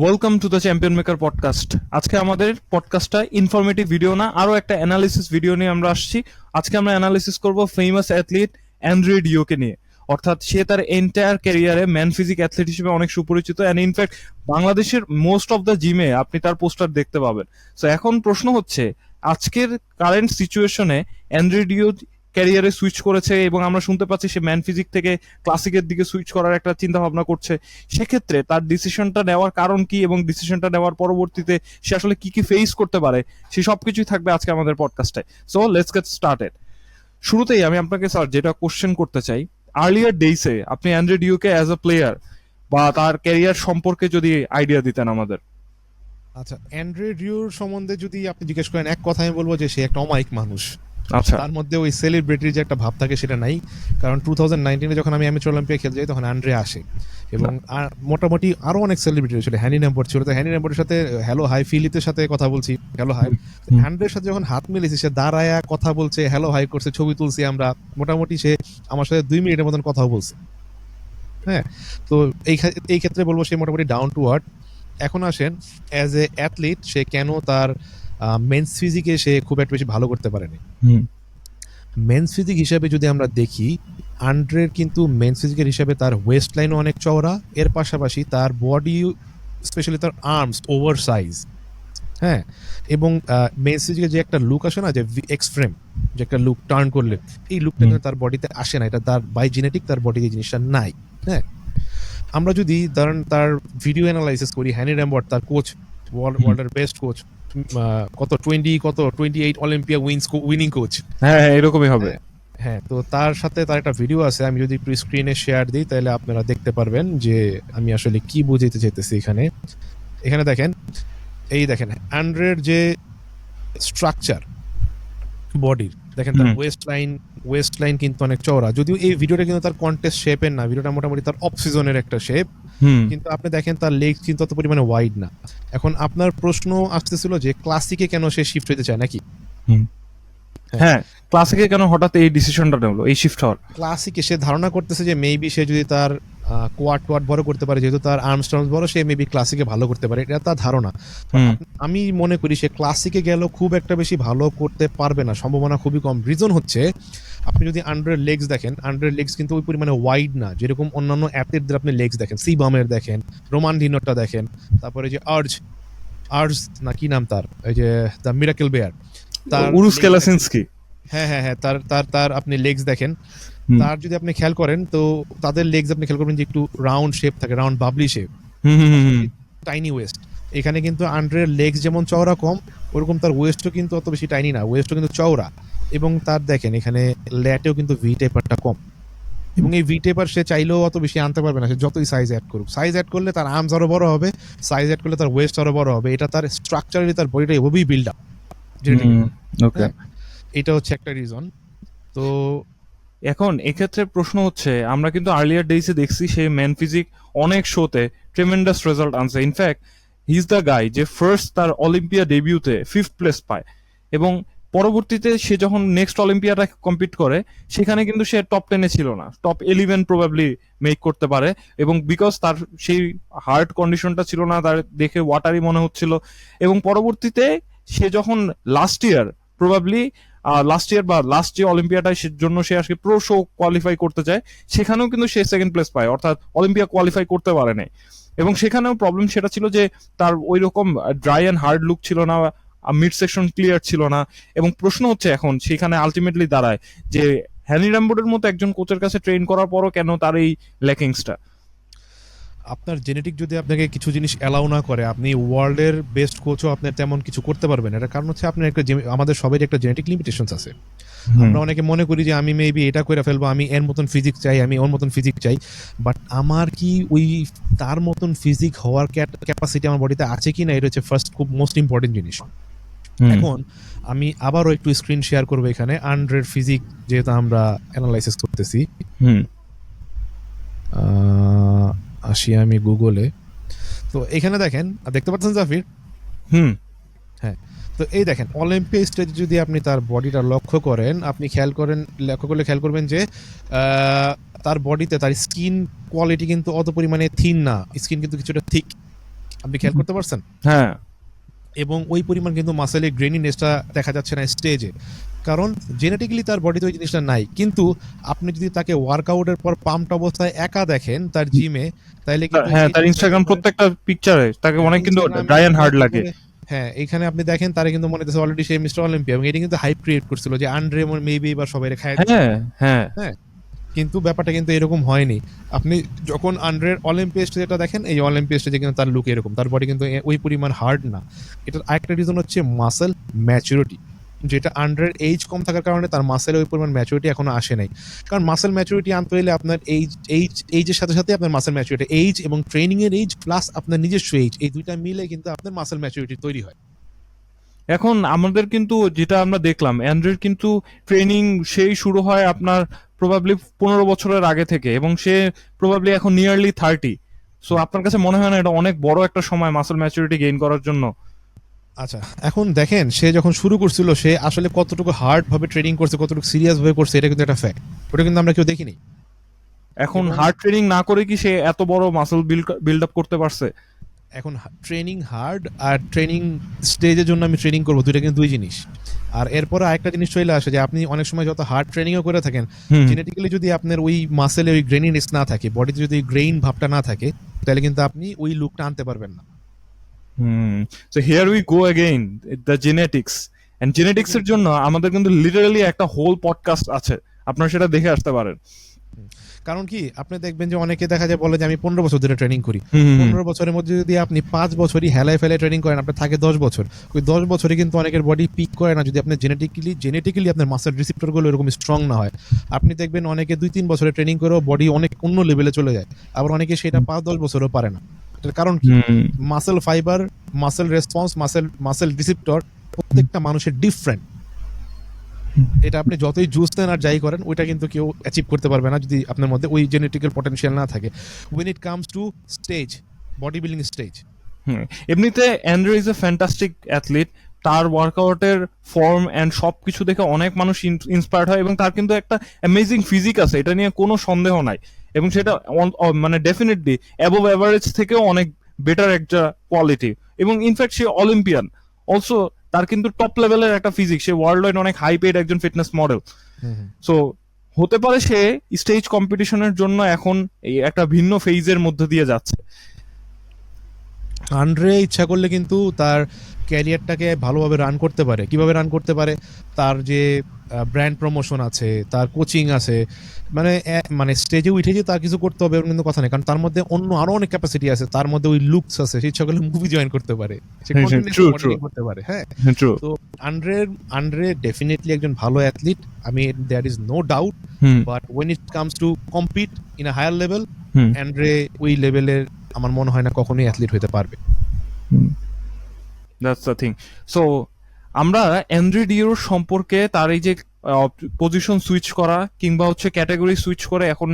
Welcome to the champion maker podcast. আজকে আমাদের পডকাস্টটা informative video না, আরো একটা অ্যানালিসিস ভিডিও নিয়ে আমরা আসছি। আজকে আমরা অ্যানালিসিস করব ফেমাস অ্যাথলিট অ্যান্ড্রে ডিওকে নিয়ে। অর্থাৎ সে তার এন্টায়ার ক্যারিয়ারে ম্যান ফিজিক অ্যাথলিট হিসেবে অনেক সুপরিচিত, অ্যান্ড ইনফ্যাক্ট বাংলাদেশের মোস্ট অফ দ্য জিমে আপনি তার পোস্টার দেখতে পাবেন। সো এখন প্রশ্ন হচ্ছে, আজকের কারেন্ট সিচুয়েশনে অ্যান্ড্রে ডিও ক্যারিয়ারে সুইচ করেছে এবং আমরা শুনতে পাচ্ছি সে ম্যান ফিজিক থেকে ক্লাসিকের দিকে সুইচ করার একটা চিন্তা ভাবনা করছে। সেক্ষেত্রে তার ডিসিশনটা নেওয়ার কারণ কি এবং ডিসিশনটা নেওয়ার পরবর্তীতে সে আসলে কি কি ফেস করতে পারে, সে সবকিছুই থাকবে আজকে আমাদের পডকাস্টে। So let's get started. শুরুতেই আমি আপনাকে স্যার যেটা কোশ্চেন করতে চাই, আর্লিয়ার ডেইসে আপনি অ্যান্ড্রে ডিওকে অ্যাজ আ প্লেয়ার বা তার ক্যারিয়ার সম্পর্কে যদি আইডিয়া দিতেন আমাদের। আচ্ছা, অ্যান্ড্রে ডিউর সম্বন্ধে যদি আপনি জিজ্ঞেস করেন, এক কথা আমি বলবো যে সে একটা অমায়িক মানুষ। আচ্ছা, তার মধ্যে ওই সেলিব্রিটির যে একটা ভাব থাকে সেটা নাই। কারণ 2019-এ যখন আমি অ্যামেচার অলিম্পিয়া খেলতে যাই তখন অ্যান্ড্রে আসে এবং মোটামুটি আরো অনেক সেলিব্রিটি ছিল। হ্যানি র্যাম্পোর্ট ছিল, তো হ্যানি র্যাম্পোর্টের সাথে হ্যালো হাই ফিলিতের সাথে কথা বলছি, হ্যালো হাই। অ্যান্ড্রের সাথে যখন হাত মিলেছি, সে দাঁড়ায়া কথা বলছে, হ্যালো হাই করছে, ছবি তুলছি আমরা। মোটামুটি সে আমার সাথে 2 মিনিটের মতন কথাও বলছে। হ্যাঁ, তো এই ক্ষেত্রে বলবো সে মোটামুটি ডাউন টু আর্থ। এখন আসেন, অ্যাজ এ অ্যাথলিট সে কেন তার মেন্স ফিজিকে সে খুব একটা বেশি ভালো করতে পারেনি। মেন্স ফিজিক হিসাবে যদি আমরা দেখি, আন্ড্রের কিন্তু মেন্স ফিজিকের হিসাবে তার ওয়েস্ট লাইনও অনেক চওড়া, এর পাশাপাশি তার বডি, স্পেশালি তার আর্মস ওভার সাইজ। হ্যাঁ, এবং মেন্স ফিজিকের যে একটা লুক আসে না, যে এক্স ফ্রেম, যে একটা লুক টার্ন করলে, এই লুকটা কিন্তু তার বডিতে আসে না। এটা তার বাই জেনেটিক, তার বডিতে এই জিনিসটা নাই। হ্যাঁ, আমরা যদি ধরেন তার ভিডিও অ্যানালাইসিস করি, হ্যানি র্যাম্পোর্ট তার কোচ, ওয়ার্ল্ডের বেস্ট কোচ, কত 28 অলিম্পিয়া উইনিং কোচ। হ্যাঁ হ্যাঁ, এরকমই হবে। হ্যাঁ, তো তার সাথে তার একটা ভিডিও আছে, আমি যদি একটু স্ক্রিনে শেয়ার দিই তাহলে আপনারা দেখতে পারবেন যে আমি আসলে কি বুঝাইতে চাইতেছি। এখানে দেখেন, এই দেখেন অ্যান্ড্রের যে স্ট্রাকচার বডির, দেখেন তার ওয়েস্ট লাইন কিন্তু অনেক চওড়া। যদিও এই ভিডিওটা কিন্তু তার কন্টেস্ট শেপের না, ভিডিওটা মোটামুটি তার অফ সিজনের একটা শেপ, কিন্তু আপনি দেখেন তার লেগস কিন্তু অত পরিমাণে ওয়াইড না। এখন আপনার প্রশ্ন আসতেছিল যে ক্লাসিকে কেন সে শিফট হতে চায় নাকি? হ্যাঁ, ক্লাসিকে কেন হঠাৎ এই ডিসিশনটা নেলো, এই শিফট হওয়ার? ক্লাসিকে সে ধারণা করতেছে যে মেবি সে যদি তার কোয়াড বড় করতে পারে, যেহেতু তার আর্মস্ট্রং বড়, সে মেবি ক্লাসিকে ভালো করতে পারে, এটা তার ধারণা। আমি মনে করি সে ক্লাসিকে গেল খুব একটা বেশি ভালো করতে পারবে না, সম্ভাবনা খুবই কম। রিজন হচ্ছে, আপনি যদি আন্ডারের লেগস দেখেন, আন্ডারের লেগস কিন্তু ওই পরিমাণে ওয়াইড না, যেরকম অন্যান্য অ্যাথলেটদের আপনি লেগস দেখেন, সিবামের দেখেন, রোমান ডিনোরটা দেখেন, তারপরে যে আর্জ না কি নাম তার, এই যে দ্য মিরাকেল বেয়ার, তার উরুস কেলাসিনস্কি। হ্যাঁ হ্যাঁ হ্যাঁ, তার তার তার আপনি লেগস দেখেন, তার যদি আপনি খেয়াল করেন তো তাদের লেগস আপনি খেয়াল করবেন যে একটু রাউন্ড শেপ থাকে, round Babli shape, tiny West. এখানে কিন্তু আন্ড্রের লেগস যেমন চওড়া কম, ওরকম তার ওয়েস্টও কিন্তু অত বেশি টাইনি না, ওয়েস্টও কিন্তু চওড়া। এবং তার দেখেন এখানে ল্যাটেও কিন্তু ভি টেপারটা কম, এবং এই ভি টেপার সে চাইলেও অত বেশি আনতে পারবে না, সে যতই সাইজ অ্যাড করুক। সাইজ অ্যাড করলে তার আর্মস আরো বড় হবে, সাইজ অ্যাড করলে তার ওয়েস্ট আরো বড় হবে। এটা তার স্ট্রাকচারালি তার বডিটা এভাবেই বিল্ড আপ। ওকে, এটা হচ্ছে একটা রিজন। তো এখন এক্ষেত্রে প্রশ্ন হচ্ছে, আমরা কিন্তু আর্লিয়ার ডেইসে দেখছি সে ম্যান ফিজিক অনেক শোতে ট্রেমেন্ডাস রেজাল্ট আনছে। In fact he is the guy যে ফার্স্ট তার অলিম্পিয়া ডেবিউতে 5th প্লেস পায়, এবং পরবর্তীতে সে যখন নেক্সট অলিম্পিয়াটা কম্পিট করে সেখানে কিন্তু সে টপ 10-এ ছিল না, টপ 11 প্রবাবলি মেক করতে পারে। এবং বিকজ তার সেই হার্ট কন্ডিশনটা ছিল না, তার দেখে ওয়াটারি মনে হচ্ছিল। এবং পরবর্তীতে সে যখন লাস্ট ইয়ার প্রবাবলি বা লাস্ট যে অলিম্পিয়াটায় জন্য সে আজকে প্রো শো কোয়ালিফাই করতে চায়, সেখানেও কিন্তু সে সেকেন্ড প্লেস পায়, অর্থাৎ অলিম্পিয়া কোয়ালিফাই করতে পারে নাই। এবং সেখানেও প্রবলেম সেটা ছিল যে তার ওই রকম ড্রাই অ্যান্ড হার্ড লুক ছিল না, মিড সেকশন ক্লিয়ার ছিল না। এবং প্রশ্ন হচ্ছে এখন সেখানে আলটিমেটলি দাঁড়ায় যে হ্যানি র্যাম্বোর্ডের মতো একজন কোচের কাছে ট্রেন করার পরও কেন তার এই ল্যাকিংসটা? আপনার জেনেটিক যদি আপনাকে কিছু জিনিস অ্যালাউ না করে, আপনি ওয়ার্ল্ডের বেস্ট কোচও আপনার তেমন কিছু করতে পারবেন। এটার কারণ হচ্ছে আপনার একটা, আমাদের সবাই একটা জেনেটিক লিমিটেশনস আছে। আমরা অনেকে মনে করি যে আমি মেবি এটা করে ফেলবো, আমি এর মতন ফিজিক চাই, আমি ওর মতন ফিজিক চাই, বাট আমার কি ওই তার মতন ফিজিক হওয়ার ক্যাপাসিটি আমার বডিতে আছে কি না, এটা হচ্ছে ফার্স্ট খুব মোস্ট ইম্পর্টেন্ট জিনিস। এখন আমি আবারও একটু স্ক্রিন শেয়ার করবো এখানে, আন্ড্রের ফিজিক যেহেতু আমরা অ্যানালাইসিস করতেছি। আসি আমি গুগলে, তো এখানে দেখেন, দেখতে পাচ্ছেন জাফির? হ্যাঁ, তো এই দেখেন অলিম্পিয়া স্টেজে যদি আপনি তার বডিটা লক্ষ্য করবেন যে তার বডিতে তার স্কিন কোয়ালিটি কিন্তু অত পরিমাণে থিন না, স্কিন কিন্তু কিছুটা থিক। আপনি খেয়াল করতে পারছেন? হ্যাঁ এবং ওই পরিমাণ কিন্তু মাসেলের গ্রেনিনেসটা দেখা যাচ্ছে না স্টেজে, কারণ জেনেটিক্যালি তার বডিতে ওই জিনিসটা নাই। কিন্তু আপনি যদি তাকে ওয়ার্কআউটের পর পাম্পড অবস্থায় একা দেখেন তার জিমে, তাইলে কিন্তু হ্যাঁ, এই তার জিনিসটা ইনস্টাগ্রাম একেবারে প্রত্যেকটা পিকচারে তাকে অনেক কিন্তু ইনস্টাগ্রামে ডায়ান হার্ড ব্যাক লাগে। করে, হ্যাঁ এখানে আপনি দেখেন তারা কিন্তু মনে হচ্ছে অলরেডি সে মিস্টার অলিম্পিয়া, এবং এটা কিন্তু হাইপ ক্রিয়েট করছিল যে আন্ড্রে মেবি এবার সবাই খায় দিচ্ছে। হ্যাঁ হ্যাঁ হ্যাঁ, কিন্তু ব্যাপারটা কিন্তু এরকম হয়নি। আপনি যখন আন্ড্রের অলিম্পিয়া স্টেজটা দেখেন, এই অলিম্পিয়া স্টেজে কিন্তু তার লুক এরকম, তার বডি কিন্তু ওই পরিমাণ হার্ড না। এটার আরেকটা রিজন হচ্ছে মাসেল ম্যাচুরিটি, যেটা আন্ড্রের এইজ কম থাকার কারণে তার মাসেল ওই পরিমাণ ম্যাচুরিটি এখনো আসে নাই। কারণ মাসেল ম্যাচুরিটি আনতে হলে আপনার এইজের সাথে সাথে আপনার মাসেল ম্যাচুরিটি, এইজ এবং ট্রেনিং এর এইজ প্লাস আপনার নিজস্ব এইজ, এই দুইটা মিলে কিন্তু আপনার মাসেল ম্যাচুরিটি তৈরি হয়। এখন আমাদের কিন্তু যেটা আমরা দেখলাম, অ্যান্ড্রের কিন্তু ট্রেনিং সেই শুরু হয় আপনার প্রবাবলি 15 বছরের আগে থেকে, এবং সে প্রবাবলি এখন নিয়ারলি 30। সো আপনার কাছে মনে হয় না এটা অনেক বড় একটা সময় মাসল ম্যাচুরিটি গেইন করার জন্য? আচ্ছা, এখন দেখেন সে যখন শুরু করছিল সে আসলে কতটুকু হার্ড ভাবে ট্রেনিং করছে, কতটুকু সিরিয়াস ভাবে করছে, এটা কিন্তু একটা ফ্যাক্ট। ওটা কিন্তু আমরা কেউ দেখিনি। এখন এবং হার্ড ট্রেনিং না করে কি সে এত বড় মাসল বিল্ড আপ করতে পারছে? এখন ট্রেনিং হার্ড আর ট্রেনিং স্টেজের জন্য আমি ট্রেনিং করবো, দুইটা কিন্তু দুই জিনিস। আর এরপরে আরেকটা জিনিস চলে আসে যে আপনি অনেক সময় যত হার্ড ট্রেনিংও করে থাকেন, হুম জেনেটিক্যালি যদি আপনার ওই মাসেলে ওই গ্রেনিনেস না থাকে, বডিতে যদি গ্রেইন ভাবটা না থাকে, তাহলে কিন্তু আপনি ওই লুকটা আনতে পারবেন না। Hmm. So here we go again, the genetics. And genetics এর জন্য আমাদের কিন্তু লিটারালি একটা হোল পডকাস্ট আছে, আপনারা সেটা দেখে আসতে পারেন। কারণ কি আপনি দেখবেন যে অনেকে দেখা যায় বলে যে আমি 15 বছর ধরে ট্রেনিং করি। হুম 15 বছরের মধ্যে যদি আপনি 5 বছরই হেলায় ফেলায় ট্রেনিং করেন, আপনার থাকে 10 বছর। ওই 10 বছরে কিন্তু অনেকের বডি পিক করে না যদি আপনার জেনেটিক্যালি আপনার মাসেল রিসিপ্টর গুলো এরকম স্ট্রং না হয়। আপনি দেখবেন অনেকে 2-3 বছরে ট্রেনিং করেও বডি অনেক অন্য লেভেলে চলে যায়, আবার অনেকে সেটা 5-10 বছরও পারে না। এটার কারণ কি? Hmm muscle fibre, muscle response, muscle receptor প্রত্যেকটা মানুষের ডিফারেন্ট। এটা আপনি যতই জুস দেন আর যাই করেন, ওইটা কিন্তু কেউ অ্যাচিভ করতে পারবে না যদি আপনার মধ্যে ওই জেনেটিক্যাল পটেনশিয়াল না থাকে। when it comes to stage, body building stage. Hmm. এমনিতে Andre is a fantastic athlete. তার ওয়ার্কআউটের ফর্ম অ্যান্ড সবকিছু দেখে অনেক মানুষ ইন্সপায়ার্ড হয়, এবং তার কিন্তু একটা অ্যামেজিং ফিজিক আছে, এটা নিয়ে কোনো সন্দেহ নাই। এবং সেটা মানে ডেফিনেটলি অ্যাবভ অ্যাভারেজ থেকেও অনেক বেটার একটা কোয়ালিটি। এবং ইনফ্যাক্ট সে অলিম্পিয়ান অলসো। তার কিন্তু টপ লেভেলের একটা ফিজিক, সে ওয়ার্ল্ড ওয়াইড অনেক হাই পেড একজন ফিটনেস মডেল। সো হতে পারে সে স্টেজ কম্পিটিশনের জন্য এখন এই একটা ভিন্ন ফেজের মধ্যে দিয়ে যাচ্ছে। আন্ড্রে ইচ্ছা করলে কিন্তু তার ক্যারিয়ারটাকে ভালোভাবে রান করতে পারে। কিভাবে রান করতে পারে? তার যে ব্র্যান্ড প্রমোশন আছে, তার কোচিং আছে, মানে স্টেজে উঠে যে তার কিছু করতে হবে এরকম কিন্তু কথা নেই, কারণ তার মধ্যে অন্য আরো অনেক ক্যাপাসিটি আছে, তার মধ্যে ওই লুকস আছে, সে ইচ্ছা করলে মুভি জয়েন করতে পারে, সে কন্টিনিউয়াসলি True, মডেলিং true. করতে পারে। হ্যাঁ, ট্রু। তো আন্ড্রে ডেফিনেটলি একজন ভালো অ্যাথলিট, আমি there is no doubt. Hmm but when it comes to compete in a higher level, hmm অ্যান্ড্রে ওই লেভেলের আমার মনে হয় না কখনোই অ্যাথলিট হতে পারবে। That's the thing. সো আমরা অ্যান্ড্রে ডিওর সম্পর্কে তার এই যে পজিশন সুইচ করা কিংবা হচ্ছে ক্যাটাগরি সুইচ করে এখন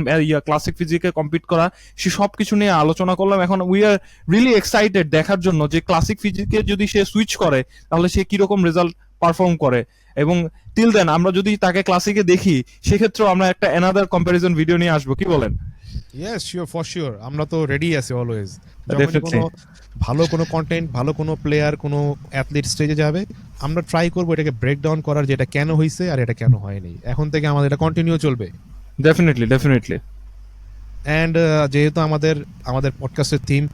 ক্লাসিক ফিজিকে কম্পিট করা, সে সব কিছু নিয়ে আলোচনা করলাম। এখন উই আর রিয়েলি এক্সাইটেড দেখার জন্য যে ক্লাসিক ফিজিকে যদি সে সুইচ করে তাহলে সে কিরকম রেজাল্ট পারফর্ম করে। এবং টিল দেন আমরা যদি তাকে ক্লাসিকে দেখি, সেক্ষেত্রেও আমরা একটা অ্যানাদার কম্প্যারিজন ভিডিও নিয়ে আসবো, কি বলেন? ইয়েস, শিওর, ফর শিওর, আমরা তো রেডি আছি অলওয়েজ। যখন Definitely. কোনো ভালো কোনো কন্টেন্ট, ভালো কোনো প্লেয়ার, কোনো অ্যাথলিট স্টেজে যাবে, আমরা ট্রাই করবো এটাকে ব্রেক ডাউন করার, যে এটা কেন হয়েছে আর এটা কেন হয়নি। এখন থেকে আমাদের এটা কন্টিনিউ চলবে। Definitely definitely. অ্যান্ড যেহেতু আমাদের পডকাস্টের থিম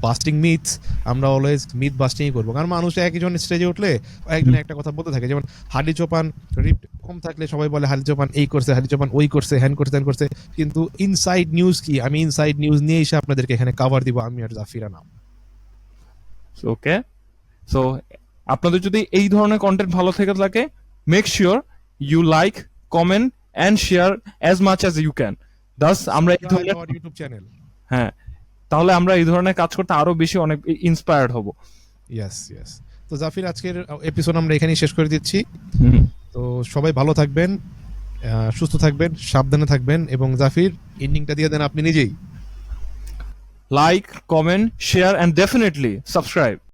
বাস্টিং মিথস, আমরা অলওয়েজ মিথ বাস্টিংই করবো, কারণ মানুষ একজন স্টেজে উঠলে একজন একটা কথা বলতে থাকে, যেমন হার্ডি চোপান রিপ কম থাকলে সবাই বলে হার্ডি চোপান এই করছে, হার্ডি চোপান ওই করছে, হ্যান করছে, ত্যান করছে। কিন্তু ইনসাইড নিউজ কি? আমি ইনসাইড নিউজ নিয়ে এসে আপনাদেরকে এখানে কভার দিব, আমি আর জাফিরা নাম। ওকে, সো আপনাদের যদি এই ধরনের কন্টেন্ট ভালো থেকে থাকে, make sure you like, comment and share as much as you can. Thus আমরা এই ধরনের, ইউটিউব চ্যানেল। হ্যাঁ, তাহলে আমরা এই ধরনের কাজ করতে আরো বেশি অনেক ইন্সপায়ার্ড হব। Yes yes. তো জাফির, আজকের এপিসোড আমরা এখানেই শেষ করে দিচ্ছি। তো সবাই ভালো থাকবেন, সুস্থ থাকবেন, সাবধানে থাকবেন, এবং জাফির এন্ডিংটা দিয়ে দেন আপনি নিজেই। Like, comment, share and definitely subscribe.